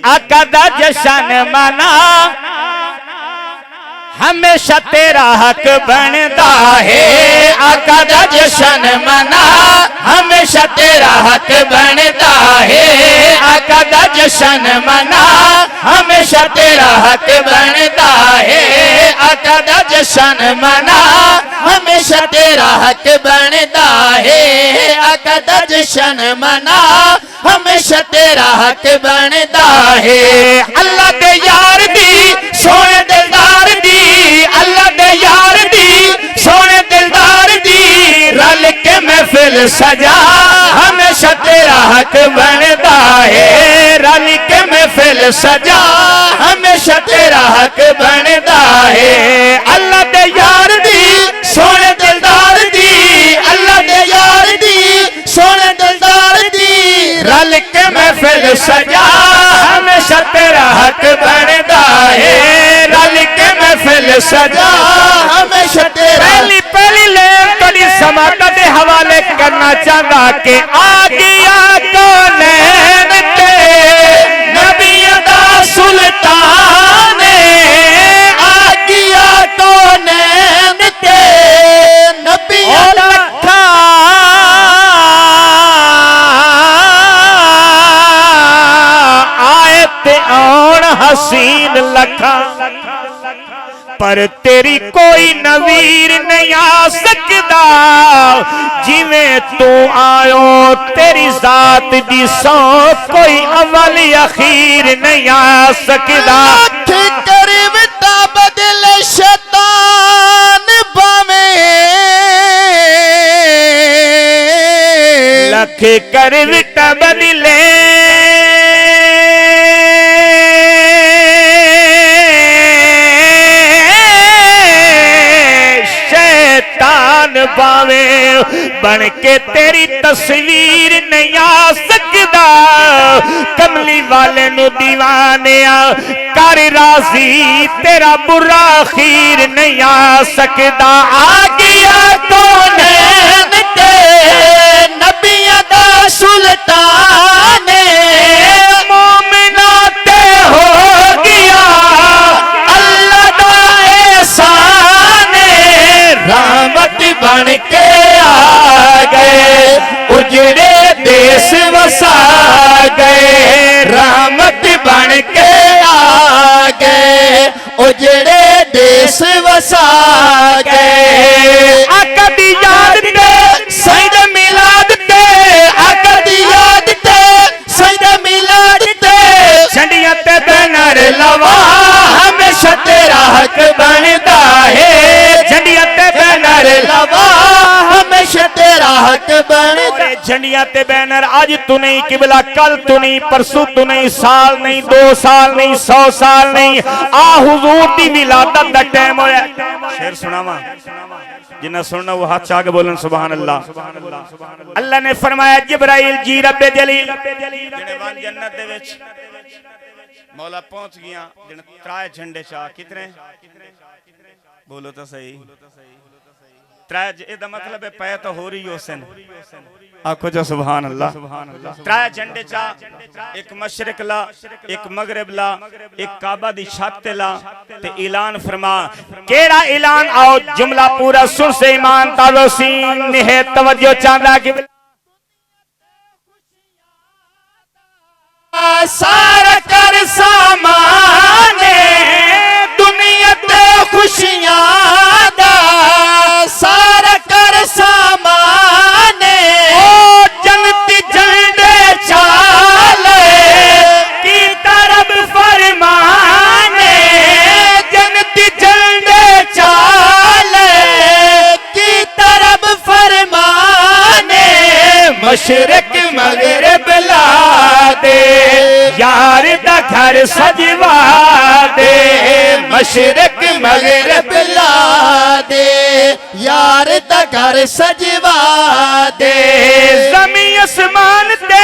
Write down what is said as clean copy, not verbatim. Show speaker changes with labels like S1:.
S1: आका दा जशन मना हमेशा तेरा हक बनता है। आका दा जशन मना हमेशा तेरा हक बनता है। आका दा जशन मना हमेशा तेरा हक बनता है। आका दा जशन मना हमेशा तेरा हक बनता है। आका दा जशन मना हमेशा तेरा हक बनता है। अल्लाह दे यार दी सोने दिलदार दी, अल्लाह दे यार दी सोने दिलदार दी रल के महफिल सजा हमेशा तेरा हक बनता है। रल के महफिल सजा हमेशा तेरा हक बनता है। अल्लाह दे यार दी सोने दिलदार दी, अल्लाह दे यार दी सोने दिलदार दी रल के महफिल सजा हमेशा तेरा हक बनता है। रल के महफिल सजा हमेशा तेरा। पहली ले थोड़ी समाता दे हवाले करना चाहता कि आ गया कौन ते नबियों दा सुल्तान, आ गया कौन ते नबियों दा आए ते आउण हसीन लखा पर तेरी कोई नवीर नहीं आ सकदा। जिवें तू आयो तेरी जात दी सौ कोई अवल अखीर नहीं आ सकदा। करवटा बदले शैतान बावे लख करवटा बदले पावे बन के तेरी तस्वीर नहीं आ सकदा। कमली वाले नु दीवाने कर राजी तेरा बुरा खीर नहीं आ सकदा। आ गया कौन ते नबियों दा सुल्तान, मोमिना ते हो गया अल्लाह दा एहसान। रहमत बन के आ गए उजड़े देश वसा गए। रहमत बन के आ गए उजड़े देश वसा गए। आका दी याद ते सईद मिलाद ते, आका दी याद ते सईद मिलाद ते झंडियां ते बैनर लवा हमेशा तेरा हक बनता है। झंडियां ते बैनर लवा हमेशा तेरा हक बनता। झंडियां ते बैनर आज तू नहीं किबला कल तू नहीं परसों तू नहीं साल नहीं 2 साल नहीं 100 साल नहीं आ हुजूर दी विलादत दा टाइम होया। शेर सुनावा जिन्ना सुनना वो हाथ चाह के बोलन सुभान अल्लाह। अल्लाह ने फरमाया जिब्राइल जी रब्बे जलील जिने वन जन्नत दे विच मौला पहुंच गया जिने 3 झंडे चा कितने बोलो तो सही 3 एदा मतलब है पै तो हो रही होसन आखो जो सुभान अल्लाह। 3 झंडे चा एक मशरिक ला एक मगरिब ला एक काबा दी छत ला ते ऐलान फरमा। केड़ा ऐलान आओ जुमला पूरा सुन से ईमान तालो सीन है तवज्जो चांदा कि सारा कर सामाने दुनिया ते खुशियां दा सारा कर सामाने ओ जन्नती झंडे चाले की तरफ फरमाने। जन्नती झंडे चाले की तरफ फरमाने। मशरिक मगरिब ला दे यार दा घर सजवा दे। मशरिक मगरिब ला दे यार दा घर सजवा दे। ज़मीन आसमान ते